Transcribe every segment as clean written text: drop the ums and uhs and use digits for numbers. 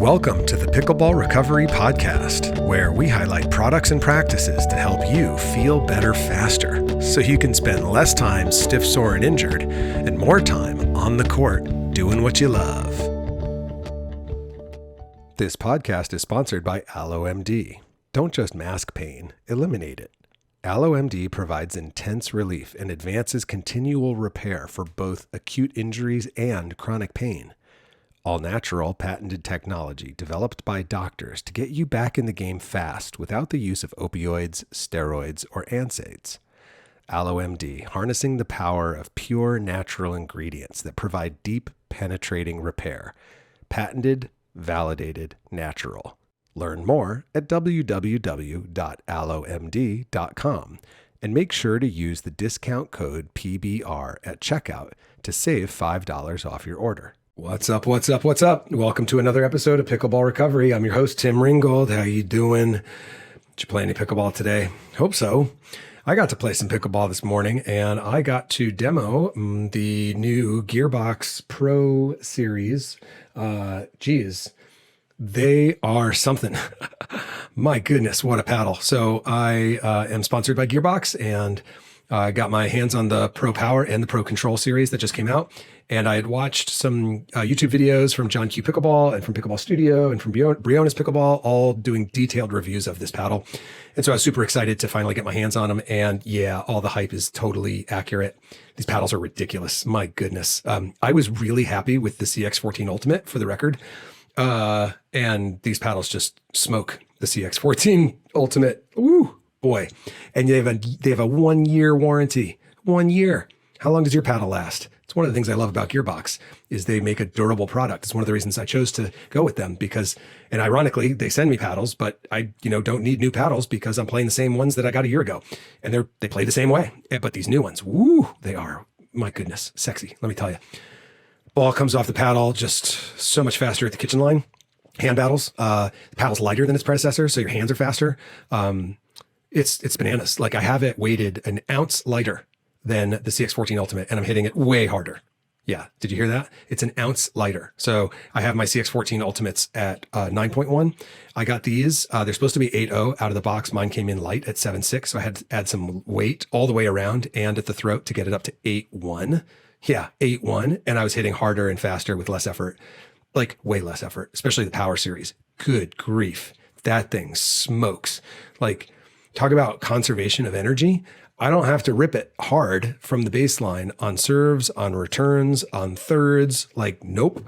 Welcome to the Pickleball Recovery Podcast, where we highlight products and practices to help you feel better faster, so you can spend less time stiff, sore, and injured, and more time on the court doing what you love. This podcast is sponsored by AlloMD. Don't just mask pain, eliminate it. AlloMD provides intense relief and advances continual repair for both acute injuries and chronic pain. All-natural, patented technology developed by doctors to get you back in the game fast without the use of opioids, steroids, or NSAIDs. AlloMD, harnessing the power of pure natural ingredients that provide deep, penetrating repair. Patented, validated, natural. Learn more at www.allomd.com and make sure to use the discount code PBR at checkout to save $5 off your order. What's up? Welcome to another episode of Pickleball Recovery. I'm your host, Tim Ringgold. How you doing? Did you play any pickleball today? Hope so. I got to play some pickleball this morning, and I got to demo the new Gearbox Pro Series. They are something. My goodness, what a paddle. So I am sponsored by Gearbox, and I got my hands on the Pro Power and the Pro Control series that just came out. And I had watched some YouTube videos from John Q Pickleball and from Pickleball Studio and from Briones Pickleball, all doing detailed reviews of this paddle. And so I was super excited to finally get my hands on them. And yeah, all the hype is totally accurate. These paddles are ridiculous. My goodness. I was really happy with the CX14 Ultimate, for the record. And these paddles just smoke the CX14 Ultimate. Woo, boy. And they have a 1 year warranty. 1 year. How long does your paddle last? It's one of the things I love about Gearbox is they make a durable product. It's one of the reasons I chose to go with them because, and ironically, they send me paddles, but I, don't need new paddles because I'm playing the same ones that I got a year ago, and they play the same way. But these new ones, woo, they are, my goodness, sexy. Let me tell you, ball comes off the paddle just so much faster at the kitchen line. Hand paddles, the paddle's lighter than its predecessor, so your hands are faster. It's bananas. Like I have it weighted an ounce lighter than the CX14 Ultimate, and I'm hitting it way harder. Yeah, did you hear that? It's an ounce lighter. So I have my CX14 Ultimates at 9.1. I got these. They're supposed to be 8.0 out of the box. Mine came in light at 7.6, so I had to add some weight all the way around and at the throat to get it up to 8.1. Yeah, 8.1, and I was hitting harder and faster with less effort, like way less effort, especially the Power Series. Good grief. That thing smokes. Like, talk about conservation of energy. I don't have to rip it hard from the baseline on serves, on returns, on thirds. Like, nope.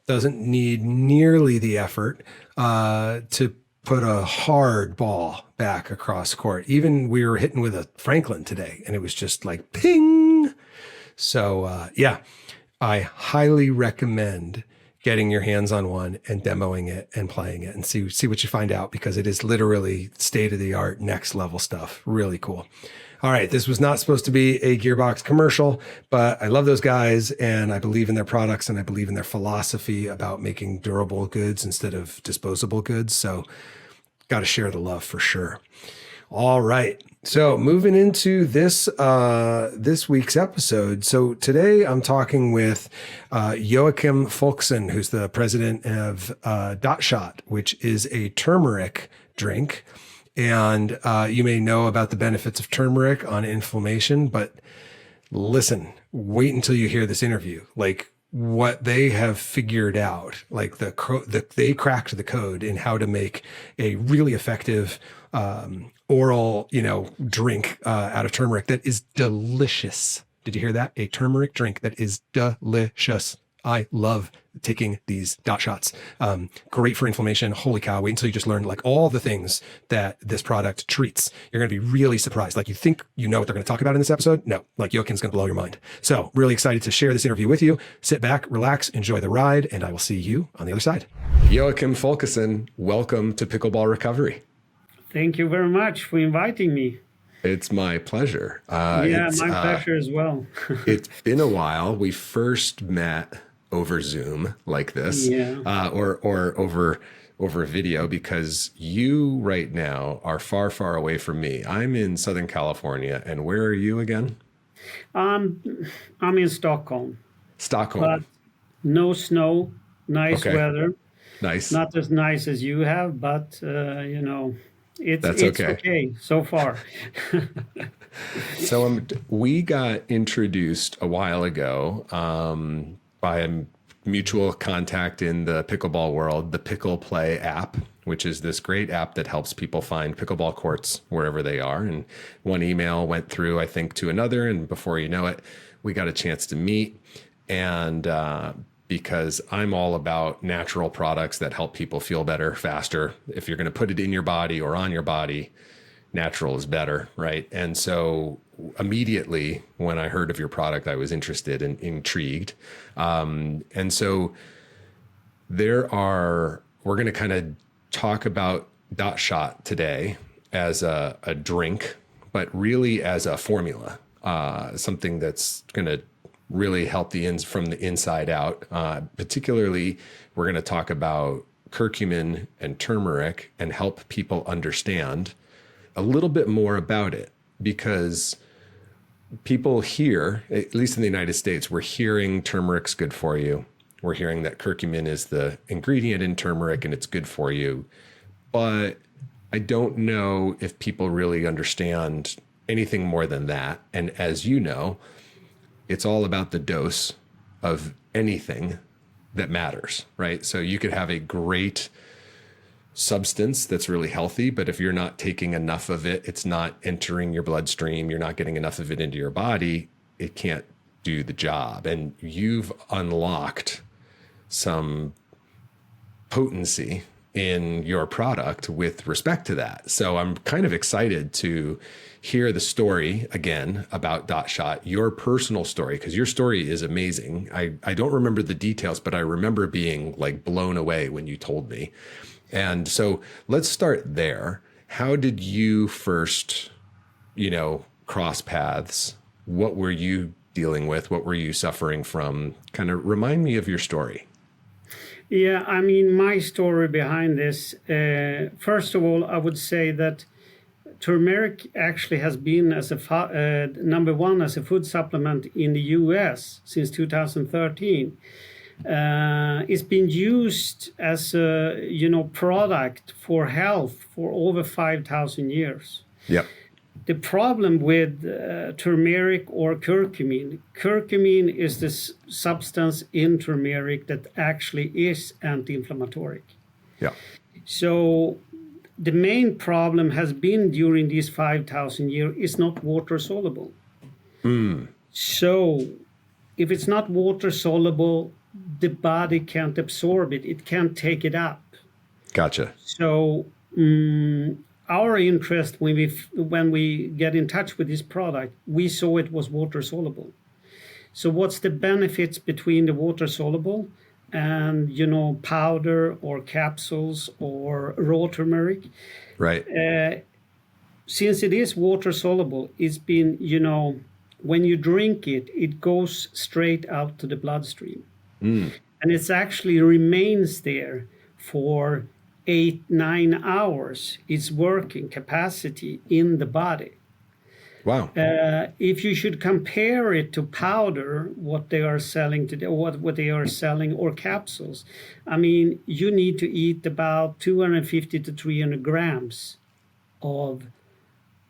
Doesn't need nearly the effort to put a hard ball back across court. Even we were hitting with a Franklin today, and it was just like ping. So, yeah, I highly recommend getting your hands on one and demoing it and playing it and see what you find out, because it is literally state-of-the-art, next-level stuff. Really cool. All right, this was not supposed to be a Gearbox commercial, but I love those guys, and I believe in their products, and I believe in their philosophy about making durable goods instead of disposable goods. So got to share the love for sure. All right, so moving into this week's episode. So today I'm talking with Joacim Folkesson, who's the president of Dot Shot, which is a turmeric drink. And you may know about the benefits of turmeric on inflammation, but listen, wait until you hear this interview. Like what they have figured out, like they cracked the code in how to make a really effective oral, drink out of turmeric that is delicious. Did you hear that? A turmeric drink that is delicious. I love taking these Dot Shots. Great for inflammation. Holy cow. Wait until you just learn like all the things that this product treats. You're going to be really surprised. Like you think you know what they're going to talk about in this episode? No, like Joacim's going to blow your mind. So really excited to share this interview with you. Sit back, relax, enjoy the ride, and I will see you on the other side. Joacim Folkesson, welcome to Pickleball Recovery. Thank you very much for inviting me. It's my pleasure. My pleasure as well. It's been a while. We first met over Zoom like this, or over video, because you right now are far, far away from me. I'm in Southern California, and where are you again? I'm in Stockholm. But no snow, nice weather. Nice. Not as nice as you have, but That's it's okay. okay so far. So we got introduced a while ago by a mutual contact in the pickleball world, the Pickle Play app, which is this great app that helps people find pickleball courts wherever they are. And one email went through, I think, to another. And before you know it, we got a chance to meet. And because I'm all about natural products that help people feel better faster, if you're going to put it in your body or on your body, natural is better, right? And so immediately when I heard of your product, I was interested and intrigued. And so we're going to kind of talk about Dot Shot today as a drink, but really as a formula, something that's going to really help from the inside out. Particularly, we're going to talk about curcumin and turmeric and help people understand a little bit more about it, because people here, at least in the United States, we're hearing turmeric's good for you. We're hearing that curcumin is the ingredient in turmeric and it's good for you. But I don't know if people really understand anything more than that. And as you know, it's all about the dose of anything that matters, right? So you could have a great substance that's really healthy, but if you're not taking enough of it, it's not entering your bloodstream, you're not getting enough of it into your body, it can't do the job. And you've unlocked some potency in your product with respect to that. So I'm kind of excited to hear the story again about Dot Shot, your personal story, because your story is amazing. I don't remember the details, but I remember being like blown away when you told me. And so let's start there. How did you first, cross paths? What were you dealing with? What were you suffering from? Kind of remind me of your story. Yeah, I mean, my story behind this, first of all, I would say that turmeric actually has been as number one as a food supplement in the US since 2013. It's been used as a product for health for over 5,000 years. Yep. The problem with turmeric or curcumin is this substance in turmeric that actually is anti-inflammatory. Yeah. So the main problem has been during these 5,000 years is not water soluble. So if it's not water soluble, the body can't absorb it. It can't take it up. Gotcha. So our interest when we get in touch with this product, we saw it was water soluble. So what's the benefits between the water soluble and powder or capsules or raw turmeric? Right. Since it is water soluble, it's been when you drink it, it goes straight out to the bloodstream. And it actually remains there for 8-9 hours. Its working capacity in the body. Wow. If you should compare it to powder, what they are selling today, what they are selling, or capsules, I mean, you need to eat about 250 to 300 grams of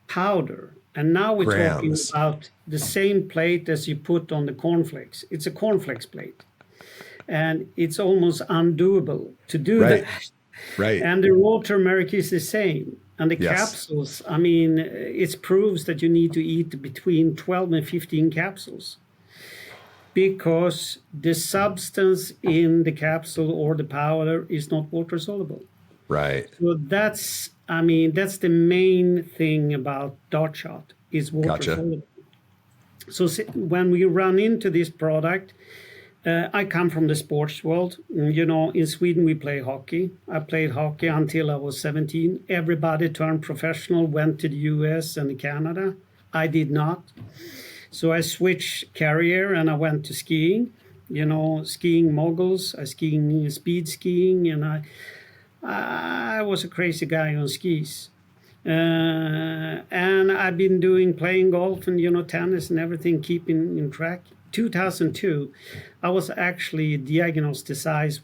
powder. And now we're talking about the same plate as you put on the cornflakes. It's a cornflakes plate. And it's almost undoable to do that. Right. And the raw turmeric is the same. And the capsules, I mean, it proves that you need to eat between 12 and 15 capsules. Because the substance in the capsule or the powder is not water soluble. Right. So that's the main thing about Dot Shot is water soluble. So when we run into this product, I come from the sports world. In Sweden we play hockey. I played hockey until I was 17. Everybody turned professional, went to the US and Canada. I did not. So I switched career and I went to skiing. Skiing moguls, skiing speed skiing, and I was a crazy guy on skis. And I've been playing golf and tennis and everything, keeping in track. 2002, I was actually diagnosed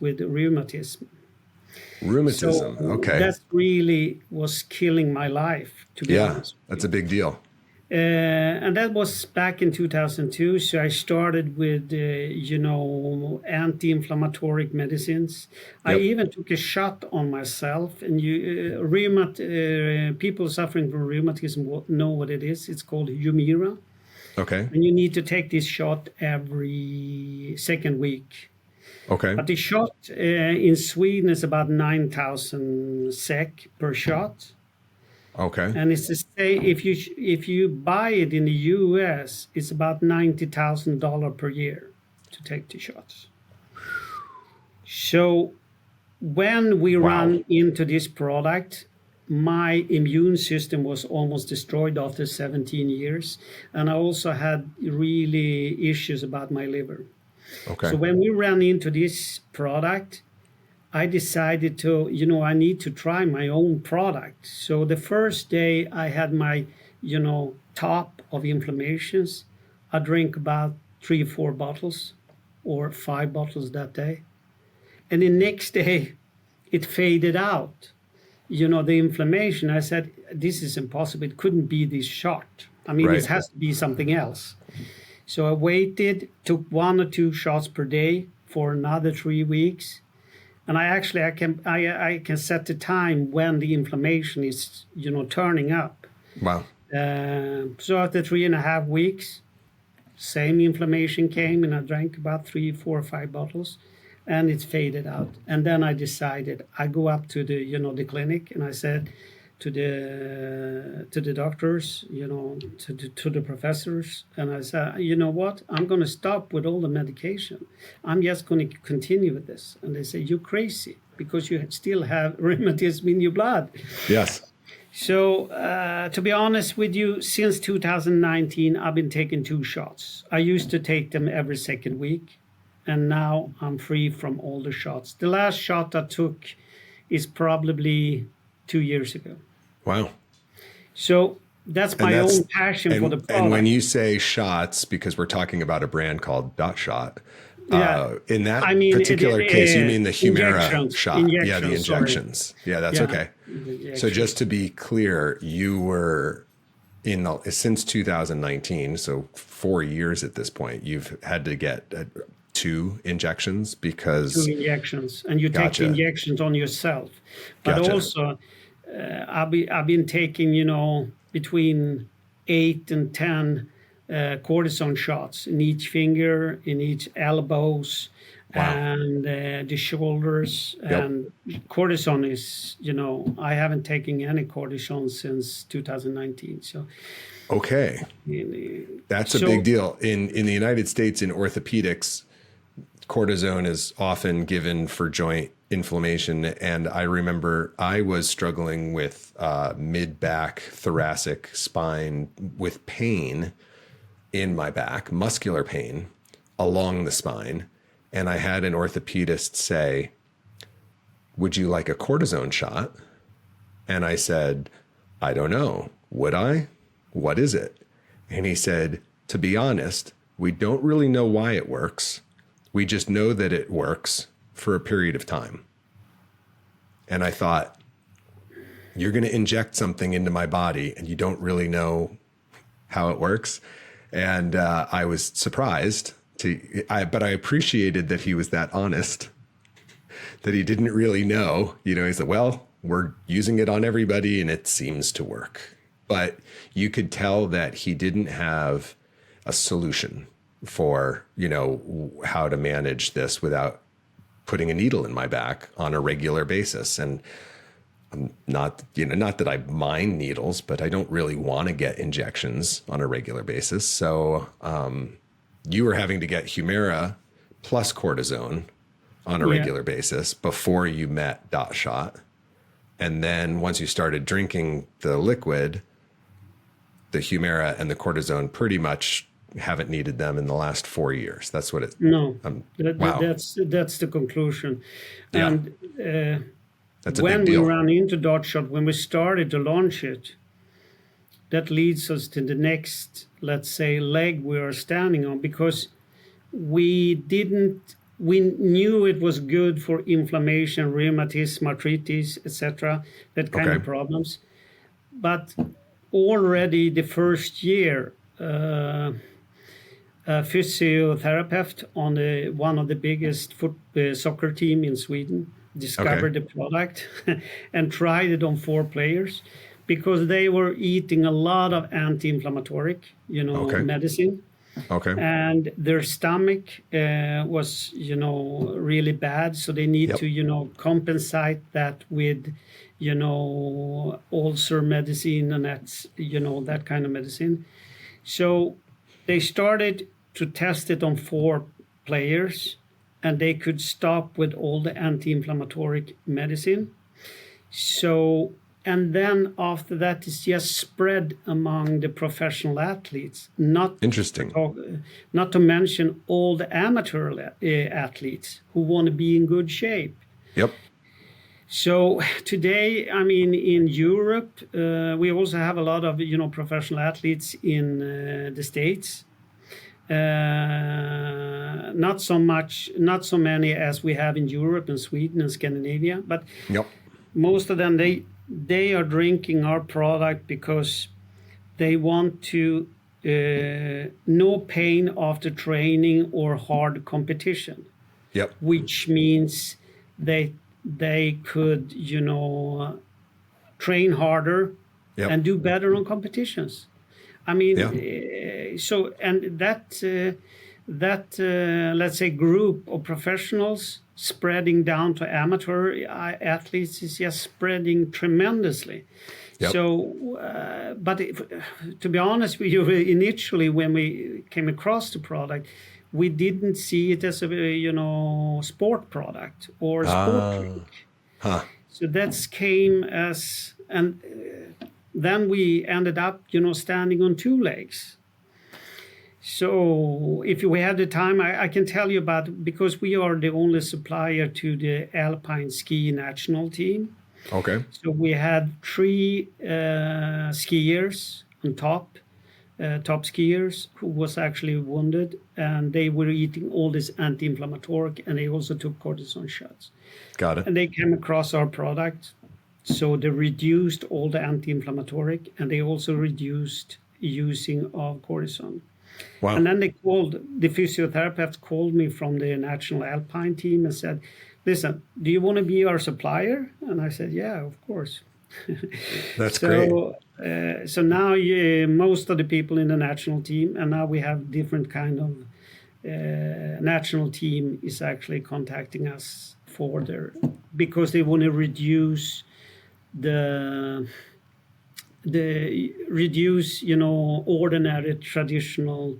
with rheumatism. Rheumatism. So Okay. that really was killing my life, to be Yeah, honest. that's a big deal. And that was back in 2002. So I started with, anti-inflammatory medicines. I Yep. even took a shot on myself. And people suffering from rheumatism know what it is. It's called Humira. Okay. And you need to take this shot every second week. Okay. But the shot in Sweden is about 9,000 SEK per shot. Okay. And it's to say if you buy it in the US, it's about $90,000 per year to take the shots. So when we Wow. ran into this product, my immune system was almost destroyed after 17 years, and I also had really issues about my liver. Okay. So when we ran into this product, I decided to, I need to try my own product. So the first day I had my, top of inflammations, I drank about 3 or 4 bottles or 5 bottles that day. And the next day it faded out, the inflammation. I said, this is impossible. It couldn't be this shot. I mean, Right. this has to be something else. So I waited, took 1 or 2 shots per day for another 3 weeks. And I can set the time when the inflammation is, turning up. Wow. So after 3.5 weeks, same inflammation came, and I drank about 3, 4, 5 bottles, and it faded out. And then I decided I go up to the, the clinic, and I said to the doctors, to the professors, and I said, you know what, I'm going to stop with all the medication. I'm just going to continue with this. And they say, you're crazy because you still have rheumatism in your blood. Yes. So to be honest with you, since 2019, I've been taking 2 shots. I used to take them every second week, and now I'm free from all the shots. The last shot I took is probably 2 years ago. Wow. So that's my own passion for the product. And when you say shots, because we're talking about a brand called Dot Shot, in that particular case, you mean the Humira shot? Yeah, the injections. Sorry. Yeah, that's okay. So just to be clear, you were since 2019, so 4 years at this point, you've had to get 2 injections because 2 injections, and you take the injections on yourself. But also, I've been taking, between 8 and 10 cortisone shots in each finger, in each elbows, and the shoulders. Yep. And cortisone is, I haven't taken any cortisone since 2019. So. Okay. That's a big deal. In the United States, in orthopedics, cortisone is often given for joint inflammation. And I remember I was struggling with mid-back, thoracic, spine with pain in my back, muscular pain along the spine. And I had an orthopedist say, would you like a cortisone shot? And I said, I don't know. Would I? What is it? And he said, to be honest, we don't really know why it works. We just know that it works for a period of time. And I thought, you're going to inject something into my body and you don't really know how it works. And I was surprised but I appreciated that he was that honest, that he didn't really know. He said, well, we're using it on everybody and it seems to work. But you could tell that he didn't have a solution for, how to manage this without putting a needle in my back on a regular basis. And I'm not that I mind needles, but I don't really want to get injections on a regular basis. So you were having to get Humira plus cortisone on a regular basis before you met Dot Shot. And then once you started drinking the liquid, the Humira and the cortisone pretty much haven't needed them in the last 4 years. That's what it. No, wow. That's the conclusion. Yeah. And that's a when big deal. we ran into Dot Shot, when we started to launch it, that leads us to the next, let's say, leg we are standing on, because we didn't we knew it was good for inflammation, rheumatism, arthritis, etc., that kind of problems. But already the first year, a physiotherapist on one of the biggest soccer team in Sweden discovered the product and tried it on 4 players because they were eating a lot of anti-inflammatory, medicine. And their stomach was, really bad. So they need to, compensate that with, ulcer medicine and that's, that kind of medicine. So they started to test it on 4 players and they could stop with all the anti-inflammatory medicine. So, and then after that, it's just spread among the professional athletes. Not to mention all the amateur athletes who want to be in good shape. So today, I mean, in Europe, we also have a lot of, professional athletes in the States. Not so many as we have in Europe and Sweden and Scandinavia, but most of them, they are drinking our product because they want to no pain after training or hard competition. Which means they could, train harder and do better on competitions. I mean, so, and that let's say group of professionals spreading down to amateur athletes is just spreading tremendously. So, but to be honest with you, initially when we came across the product, we didn't see it as a, sport product or sport drink. So that came as, and then we ended up, standing on 2 legs. So if we have the time, I can tell you about, because we are the only supplier to the alpine ski national team. So we had 3 skiers on top skiers who was actually wounded, and they were eating all this anti-inflammatory, and they also took cortisone shots. And they came across our product. So they reduced all the anti-inflammatory, and they also reduced using of cortisone. And then the physiotherapist called me from the national alpine team and said, listen, do you want to be our supplier? And I said, yeah, of course. That's great. So now most of the people in the national team, and now we have different kind of national team is actually contacting us for because they want to reduce ordinary traditional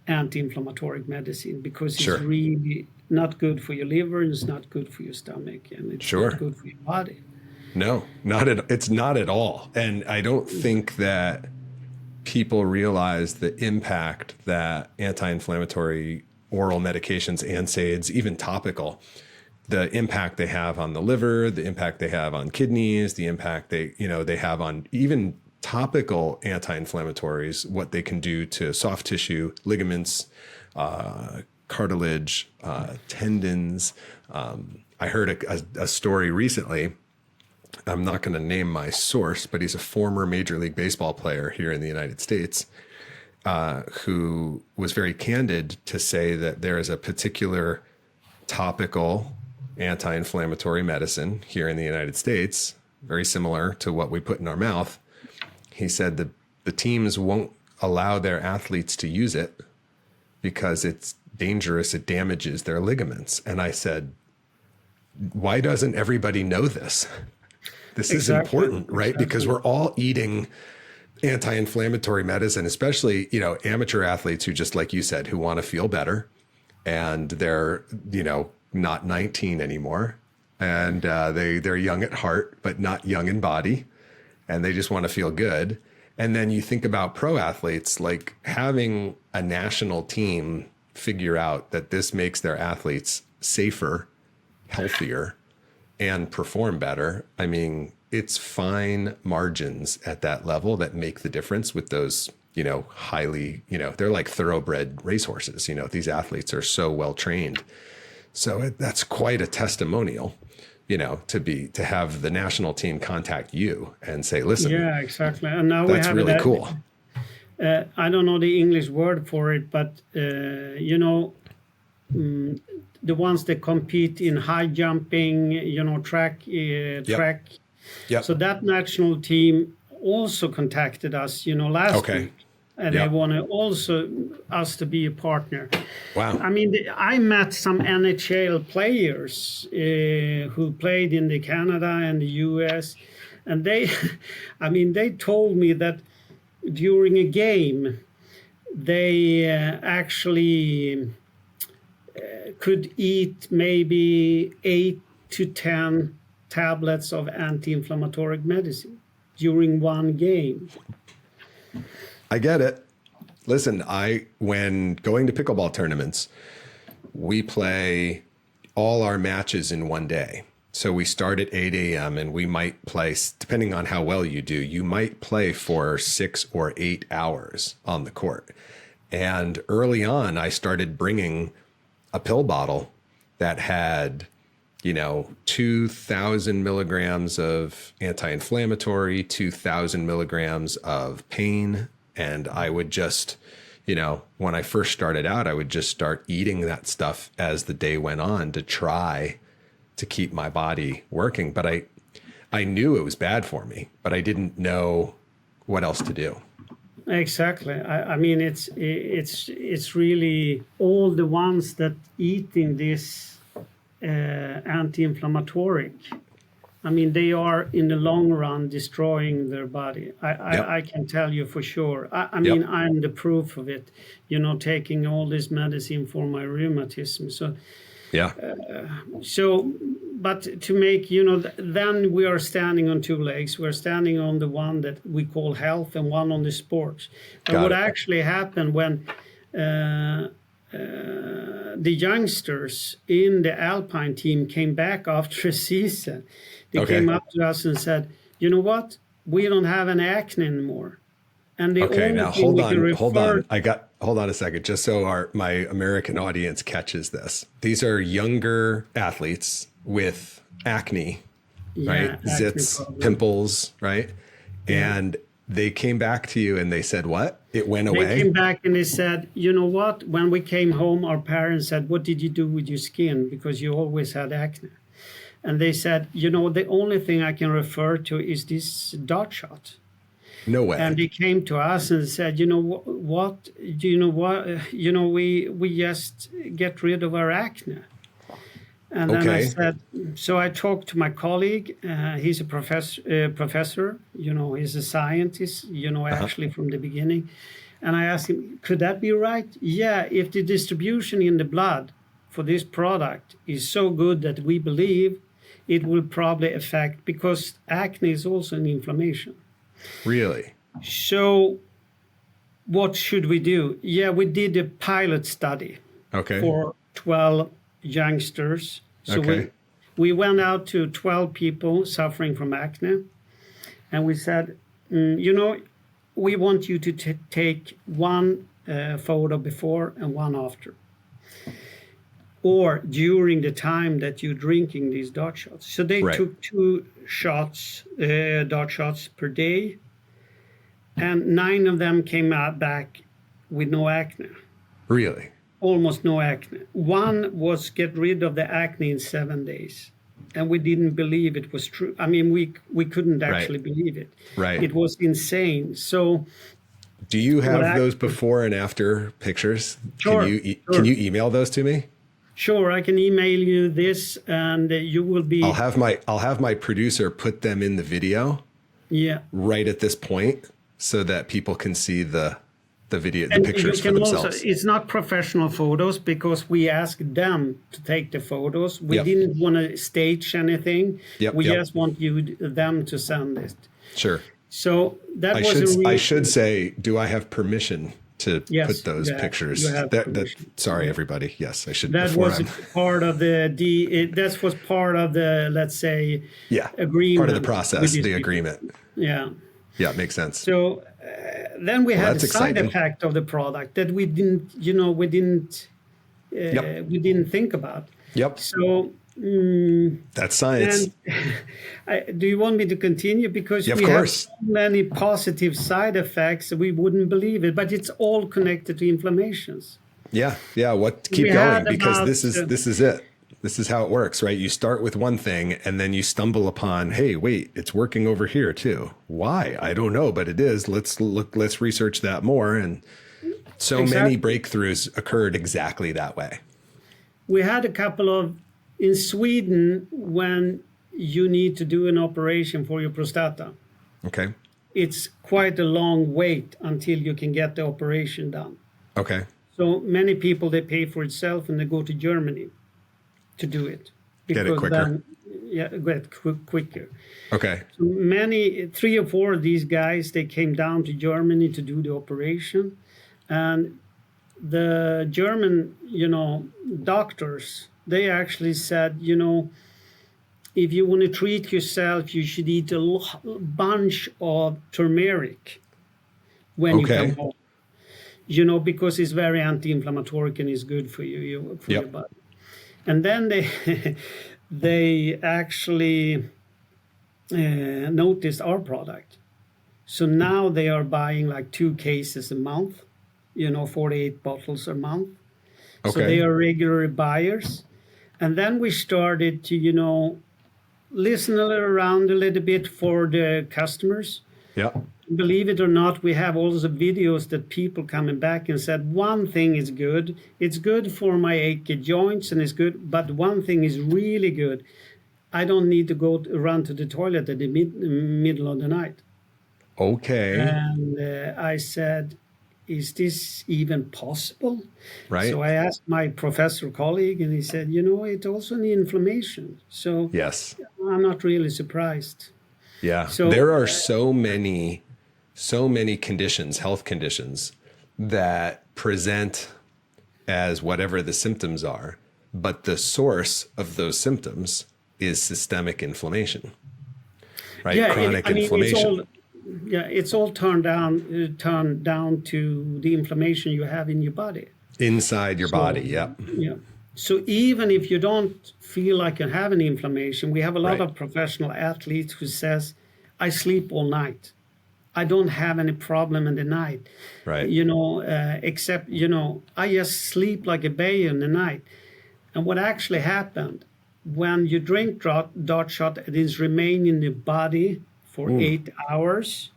anti-inflammatory medicine, because it's really not good for your liver and it's not good for your stomach and it's not good for your body. No, it's not at all. And I don't think that people realize the impact that anti-inflammatory oral medications, NSAIDs, even topical, the impact they have on the liver, the impact they have on kidneys, the impact they have on even topical anti-inflammatories, what they can do to soft tissue, ligaments, cartilage, tendons. I heard a story recently. I'm not going to name my source, but he's a former Major League Baseball player here in the United States, who was very candid to say that there is a particular topical anti-inflammatory medicine here in the United States, very similar to what we put in our mouth. He said that the teams won't allow their athletes to use it because it's dangerous. It damages their ligaments. And I said, why doesn't everybody know this? This is important, right? Because we're all eating anti-inflammatory medicine, especially, amateur athletes who, just like you said, who want to feel better, and they're, not 19 anymore, and they're young at heart, but not young in body, and they just want to feel good. And then you think about pro athletes, like having a national team figure out that this makes their athletes safer, healthier, and perform better. I mean, it's fine margins at that level that make the difference with those, highly, they're like thoroughbred racehorses. These athletes are so well trained. So that's quite a testimonial, to have the national team contact you and say, listen, Yeah, exactly. And now that's really cool. I don't know the English word for it, but the ones that compete in high jumping, track. Yep. So that national team also contacted us, last week. And they wanted also us to be a partner. Wow. I mean, I met some NHL players who played in the Canada and the US. And they told me that during a game, they actually could eat maybe 8 to 10 tablets of anti-inflammatory medicine during one game. I get it. Listen, when going to pickleball tournaments, we play all our matches in one day. So we start at 8 a.m. and we might play, depending on how well you do, you might play for 6 or 8 hours on the court. And early on, I started bringing a pill bottle that had, 2,000 milligrams of anti-inflammatory, 2,000 milligrams of pain. And I would just, when I first started out, I would just start eating that stuff as the day went on to try to keep my body working. But I knew it was bad for me, but I didn't know what else to do. Exactly. I mean, it's really all the ones that eating this anti-inflammatory. I mean, they are in the long run destroying their body. I can tell you for sure. I mean, I'm the proof of it. Taking all this medicine for my rheumatism. So. Yeah. But to make, then we are standing on two legs. We're standing on the one that we call health and one on the sports. And what actually happened when the youngsters in the Alpine team came back after a season, they came up to us and said, you know what? We don't have an acne anymore. And the okay, only now thing hold we on, can refer hold on a second, just so my American audience catches this. These are younger athletes with acne, right? acne Zits, problem. pimples, right? And they came back to you and they said, what? It went away? They came back and they said, you know what? When we came home, our parents said, what did you do with your skin? Because you always had acne. And they said, the only thing I can refer to is this dot shot. No way. And they came to us and said, what? We just get rid of our acne. And then I said, so I talked to my colleague. He's a professor, he's a scientist, actually from the beginning. And I asked him, could that be right? Yeah, if the distribution in the blood for this product is so good that we believe it will probably affect, because acne is also an inflammation. Really? So what should we do? Yeah, we did a pilot study for 12 youngsters. So we went out to 12 people suffering from acne. And we said, we want you to take one photo before and one after. Or during the time that you're drinking these dot shots. So they took 2 shots, dot shots per day. And 9 of them came back with no acne. Really? Almost no acne. One was get rid of the acne in 7 days. And we didn't believe it was true. I mean, we couldn't actually believe it. Right. It was insane. So do you have those before and after pictures? Sure. Can you email those to me? Sure, I can email you this, and you will be. I'll have my producer put them in the video. Yeah. Right at this point, so that people can see the video, the pictures for themselves. Also, it's not professional photos because we asked them to take the photos. We didn't want to stage anything. We just want them to send it. Sure. So that I should say, do I have permission to put those pictures? Sorry, everybody. Yes, I should. That was part of that was part of the, let's say, agreement. Part of the process, the agreement. Yeah. Yeah, it makes sense. So then we had a side effect of the product that we didn't think about. Yep. So, That's science. and do you want me to continue? Because Yeah, of we have course. so many positive side effects that we wouldn't believe it, but it's all connected to inflammations. Yeah. Yeah. What? We Keep going, had because about this is it. This is how it works, right? You start with one thing and then you stumble upon, hey, wait, it's working over here too. Why? I don't know, but it is. Let's research that more. And so many breakthroughs occurred exactly that way. we had a couple of in Sweden when you need to do an operation for your prostata. Okay. It's quite a long wait until you can get the operation done. Okay. So many people, they pay for itself and they go to Germany to do it. Get it quicker. Then, yeah, get quicker. Okay. So many, 3 or 4 of these guys, they came down to Germany to do the operation. And the German, doctors, they actually said, if you want to treat yourself, you should eat a bunch of turmeric when you come home. Because it's very anti-inflammatory and it's good for you, for your body. And then they actually noticed our product. So now they are buying like 2 cases a month, 48 bottles a month. Okay. So they are regular buyers. And then we started to, listen around a little bit for the customers. Yeah. Believe it or not, we have also videos that people coming back and said, one thing is good. It's good for my achy joints and it's good. But one thing is really good. I don't need to run to the toilet at the middle of the night. Okay. And I said, is this even possible? Right. So I asked my professor colleague and he said, it's also an inflammation. So yes, I'm not really surprised. Yeah. So there are so many conditions, health conditions, that present as whatever the symptoms are, but the source of those symptoms is systemic inflammation, right? Yeah, Chronic inflammation. It's all turned down to the inflammation you have in your body. Inside your body, yeah. Yeah. So even if you don't feel like you have any inflammation, we have a lot of professional athletes who says, I sleep all night. I don't have any problem in the night. Right. Except, I just sleep like a baby in the night. And what actually happened, when you drink dart shot, it is remain in the body for 8 hours.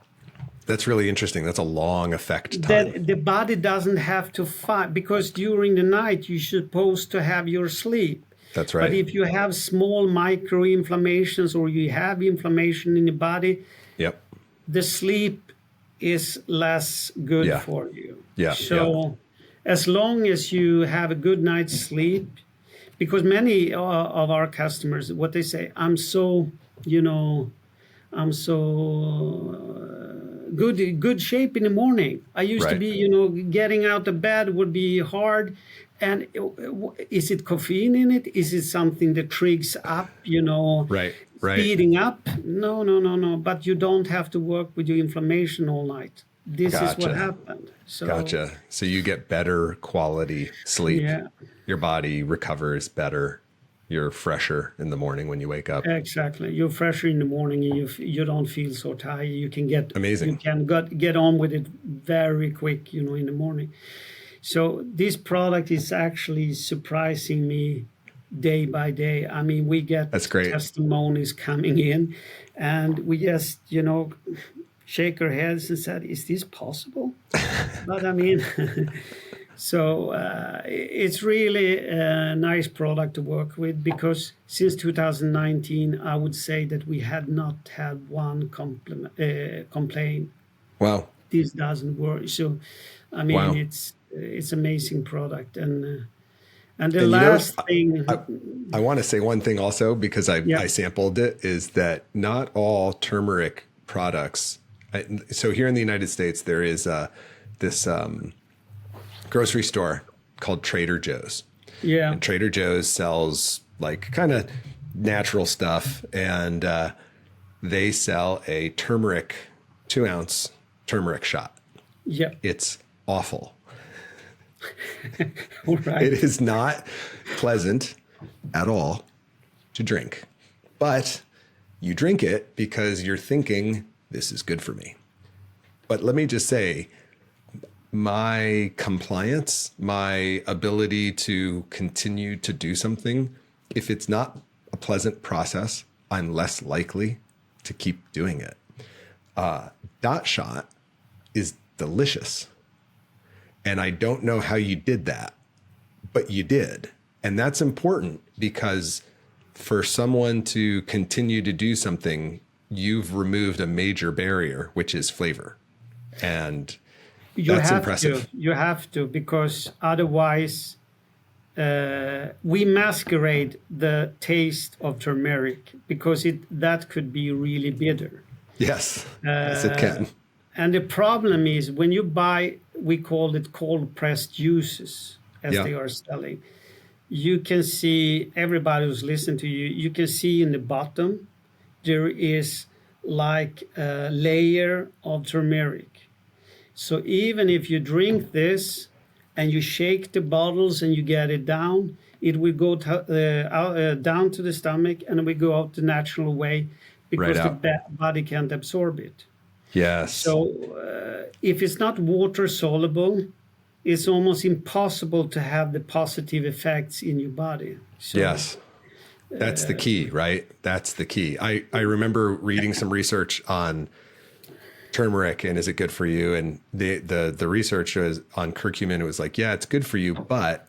That's really interesting. That's a long effect time. The body doesn't have to fight, because during the night you're supposed to have your sleep. That's right. But if you have small micro inflammations or you have inflammation in the body, the sleep is less good for you. Yeah. So as long as you have a good night's sleep, because many of our customers, what they say, I'm so good shape in the morning. I used to be, getting out of bed would be hard. And is it caffeine in it? Is it something that triggers up, speeding up? No. But you don't have to work with your inflammation all night. This is what happened. So, Gotcha. So you get better quality sleep. Yeah. Your body recovers better. You're fresher in the morning when you wake up. Exactly. You're fresher in the morning. You don't feel so tired. You can get amazing. You can get on with it very quick, in the morning. So this product is actually surprising me day by day. I mean, we get testimonies coming in, and we just, shake our heads and said, "Is this possible?" But I mean. So it's really a nice product to work with, because since 2019, I would say that we had not had one complaint. Wow. This doesn't work. So, I mean, it's amazing product. And the last thing... I want to say one thing also, because I sampled it, is that not all turmeric products... So here in the United States, there is this... grocery store called Trader Joe's. Yeah. And Trader Joe's sells like kind of natural stuff. And they sell a 2-ounce turmeric shot. Yeah. It's awful. Right. It is not pleasant. at all to drink. But you drink it because you're thinking, this is good for me. But let me just say, my compliance, my ability to continue to do something, if it's not a pleasant process, I'm less likely to keep doing it. Dot shot is delicious. And I don't know how you did that, but you did. And that's important because for someone to continue to do something, you've removed a major barrier, which is flavor. And that's impressive. You have to, because otherwise we masquerade the taste of turmeric, because that could be really bitter. Yes, yes, it can. And the problem is when you buy, we call it cold pressed juices, as they are selling. You can see, everybody who's listening to you, you can see in the bottom, there is like a layer of turmeric. So even if you drink this and you shake the bottles and you get it down, it will go down to the stomach and it will go out the natural way, because the body can't absorb it. Yes. So if it's not water soluble, it's almost impossible to have the positive effects in your body. So, yes. That's the key, right? That's the key. I remember reading some research on turmeric and is it good for you? And the research was on curcumin. It was like, yeah, it's good for you. But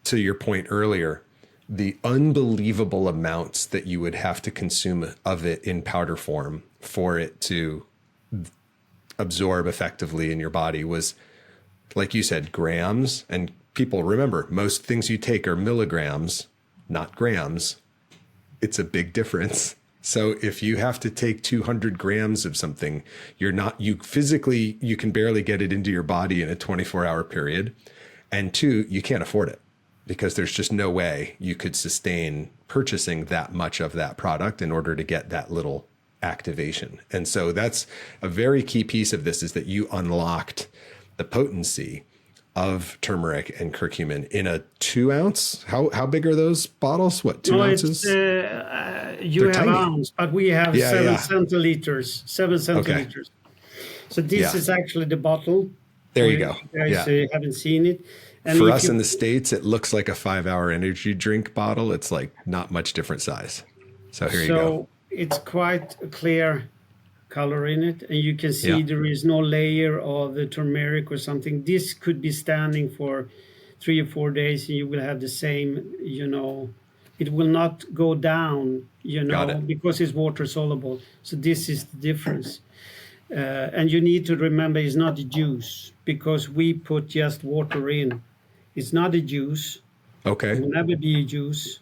to your point earlier, the unbelievable amounts that you would have to consume of it in powder form for it to absorb effectively in your body was, like you said, grams. And people, remember, most things you take are milligrams, not grams. It's a big difference. So if you have to take 200 grams of something, you can barely get it into your body in a 24-hour period. And two, you can't afford it, because there's just no way you could sustain purchasing that much of that product in order to get that little activation. And so that's a very key piece of this, is that you unlocked the potency of turmeric and curcumin in a 2 ounce. How big are those bottles? What, 2 ounces? You They're have tiny. ounce, but we have 7 centiliters. 7 centiliters. Okay. So this is actually the bottle. There you go. You guys haven't seen it. And for us in the States, it looks like a 5-hour energy drink bottle. It's like not much different size. So here you go. So it's quite a clear color in it, and you can see there is no layer of the turmeric or something. This could be standing for 3 or 4 days, and you will have the same, it will not go down, because it's water soluble. So this is the difference. And you need to remember, it's not a juice, because we put just water in. It's not a juice. Okay. It will never be a juice.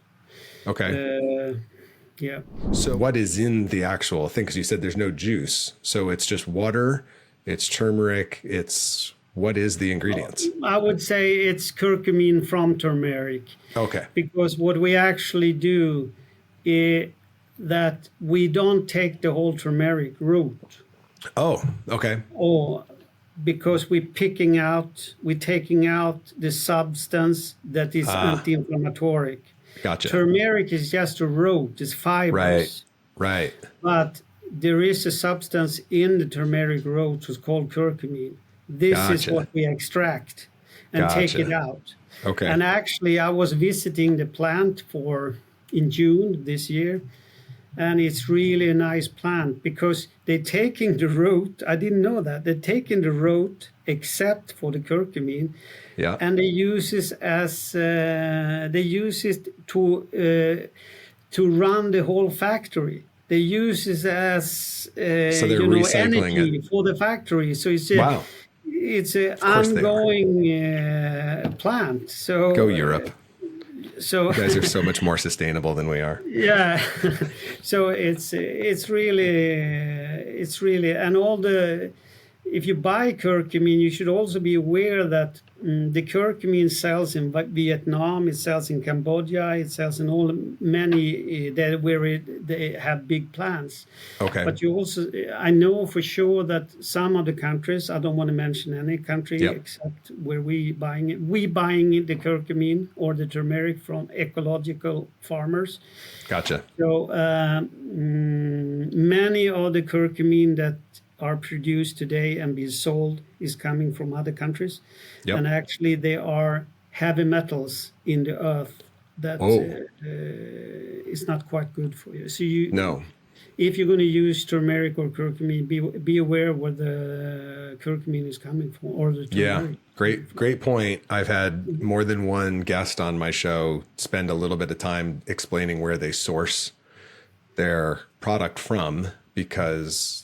Okay. Yeah. So what is in the actual thing? Because you said there's no juice. So it's just water, it's turmeric, what is the ingredients? I would say it's curcumin from turmeric. Okay. Because what we actually do is that we don't take the whole turmeric root. Oh, okay. Or because we're taking out the substance that is anti-inflammatory. Gotcha. Turmeric is just a root, it's fibers. Right. But there is a substance in the turmeric root which is called curcumin. This is what we extract and take it out. Okay. And actually, I was visiting the plant in June this year, and it's really a nice plant because they're taking the root. I didn't know that. They're taking the root except for the curcumin. Yeah. And they use it to run the whole factory. They use it as energy for the factory. So it's an ongoing plant. So go Europe. So you guys are so much more sustainable than we are. Yeah. So it's really and if you buy curcumin, you should also be aware that the curcumin sells in Vietnam, it sells in Cambodia, it sells in all many where they have big plants. Okay. But you also, I know for sure that some of the countries, I don't want to mention any country except where we buying it. We buying the curcumin or the turmeric from ecological farmers. Gotcha. So many of the curcumin that are produced today and be sold is coming from other countries, and actually they are heavy metals in the earth that is not quite good for you. So if you're going to use turmeric or curcumin, be aware where the curcumin is coming from, or the turmeric. Great point. I've had more than one guest on my show spend a little bit of time explaining where they source their product from, because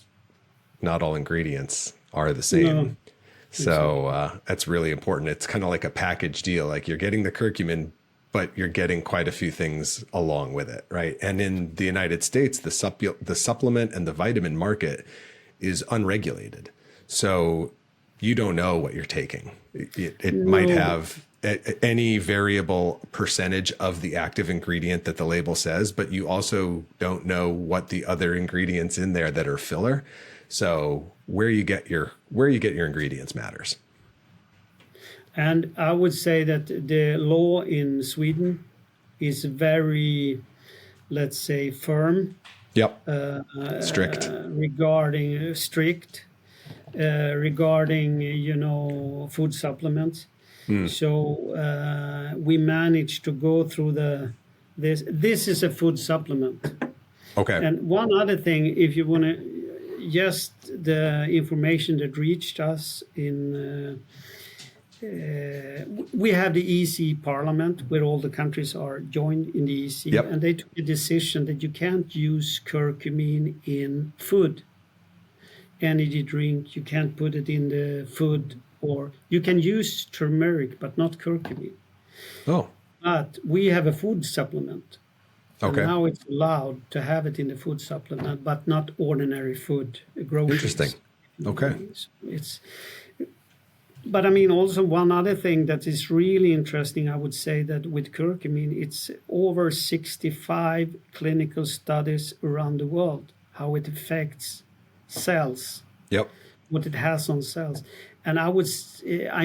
not all ingredients are the same. No. So that's really important. It's kind of like a package deal. Like, you're getting the curcumin, but you're getting quite a few things along with it, right? And in the United States, the supplement and the vitamin market is unregulated. So you don't know what you're taking. It might have any variable percentage of the active ingredient that the label says, but you also don't know what the other ingredients in there that are filler. So where you get your ingredients matters. And I would say that the law in Sweden is very, let's say, firm. Strict. Regarding food supplements. So we managed to go through this. This is a food supplement. Okay. And one other thing, if you want to, just the information that reached us in. We have the EC Parliament, where all the countries are joined in the EC, and they took a decision that you can't use curcumin in food, energy drink. You can't put it in the food, or you can use turmeric, but not curcumin. Oh. But we have a food supplement. Okay. And now it's allowed to have it in the food supplement, but not ordinary food. Groceries. Interesting. Okay. But I mean, also one other thing that is really interesting, I would say that with curcumin, it's over 65 clinical studies around the world, how it affects cells, what it has on cells. And I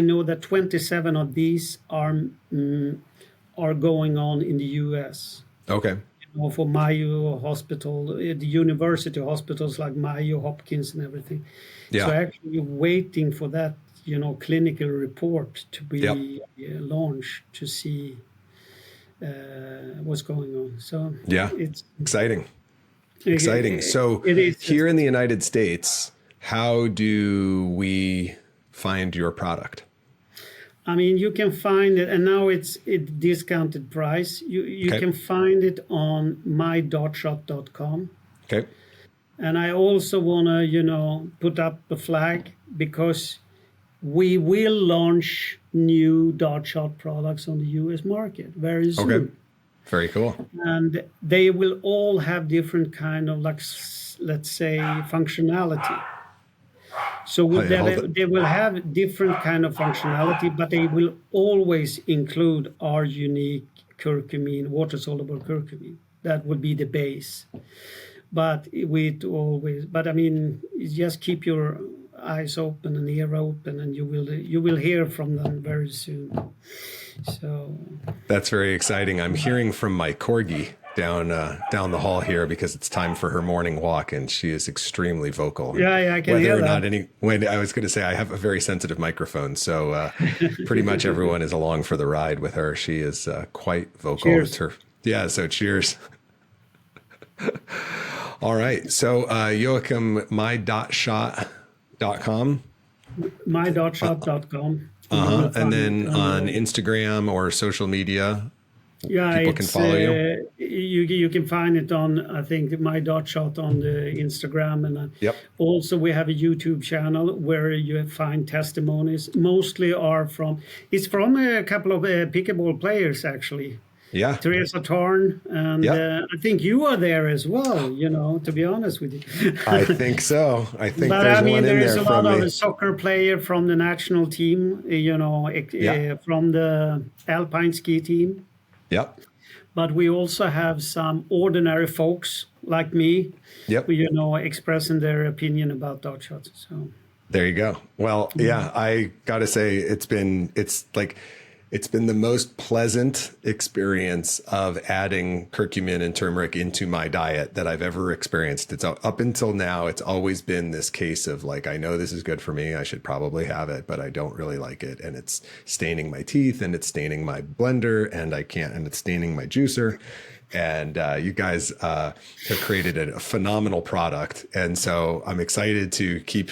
know that 27 of these are going on in the US. Okay. For Mayo Hospital, the university hospitals like Mayo, Hopkins, and everything. So actually waiting for that, clinical report to be launched to see what's going on. So it's exciting. So here in the United States, how do we find your product? I mean, you can find it, and now it's at discounted price. You can find it on my.shop.com. Okay. And I also want to, put up a flag, because we will launch new Dot Shot products on the US market very soon. Okay. Very cool. And they will all have different kind of, let's say, functionality. So they will have different kind of functionality, but they will always include our unique curcumin, water-soluble curcumin. That would be the base. But I mean, just keep your eyes open and ear open, and you will hear from them very soon. So that's very exciting. I'm hearing from my corgi down the hall here, because it's time for her morning walk, and she is extremely vocal. Yeah, I can hear that. I was going to say, I have a very sensitive microphone, so pretty much everyone is along for the ride with her. She is quite vocal. Cheers. So cheers. All right. So Joacim, my.shot.com. My.shot.com. And then on Instagram or social media, people can follow you. You can find it on, I think, my.shot on the Instagram, and also we have a YouTube channel where you find testimonies. Mostly it's from a couple of pickleball players, actually. Yeah. Teresa Torn, and I think you are there as well, to be honest with you. I think so. I think But there's I mean, one in there is there a from lot me. of soccer player from the national team, from the alpine ski team. Yep. But we also have some ordinary folks like me, Yep. who, expressing their opinion about dart shots. So there you go. Well, yeah, I got to say it's been the most pleasant experience of adding curcumin and turmeric into my diet that I've ever experienced. It's up until now, it's always been this case of like, I know this is good for me. I should probably have it, but I don't really like it. And it's staining my teeth and it's staining my blender and it's staining my juicer. And you guys have created a phenomenal product. And so I'm excited to keep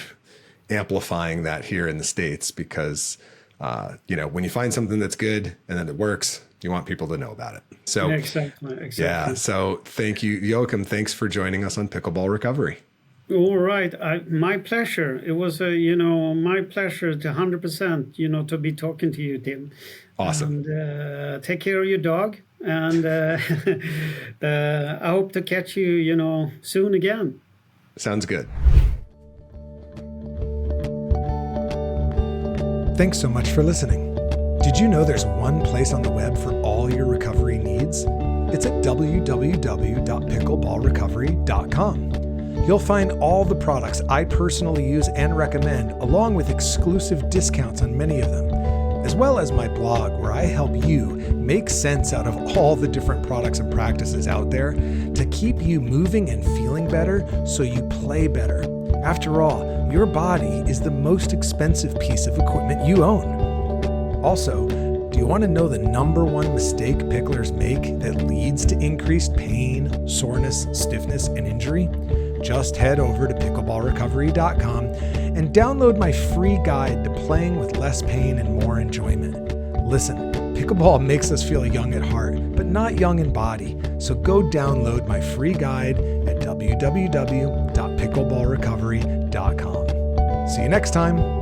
amplifying that here in the States because when you find something that's good and then it works, you want people to know about it. So exactly. Yeah. So thank you, Joacim. Thanks for joining us on Pickleball Recovery. All right. My pleasure. It was my pleasure to 100%, to be talking to you, Tim. Awesome. And take care of your dog. And I hope to catch you, soon again. Sounds good. Thanks so much for listening. Did you know there's one place on the web for all your recovery needs? It's at www.pickleballrecovery.com. You'll find all the products I personally use and recommend, along with exclusive discounts on many of them, as well as my blog where I help you make sense out of all the different products and practices out there to keep you moving and feeling better so you play better. After all, your body is the most expensive piece of equipment you own. Also, do you want to know the number one mistake picklers make that leads to increased pain, soreness, stiffness, and injury? Just head over to pickleballrecovery.com and download my free guide to playing with less pain and more enjoyment. Listen, pickleball makes us feel young at heart, but not young in body. So go download my free guide at www.pickleballrecovery.com. See you next time.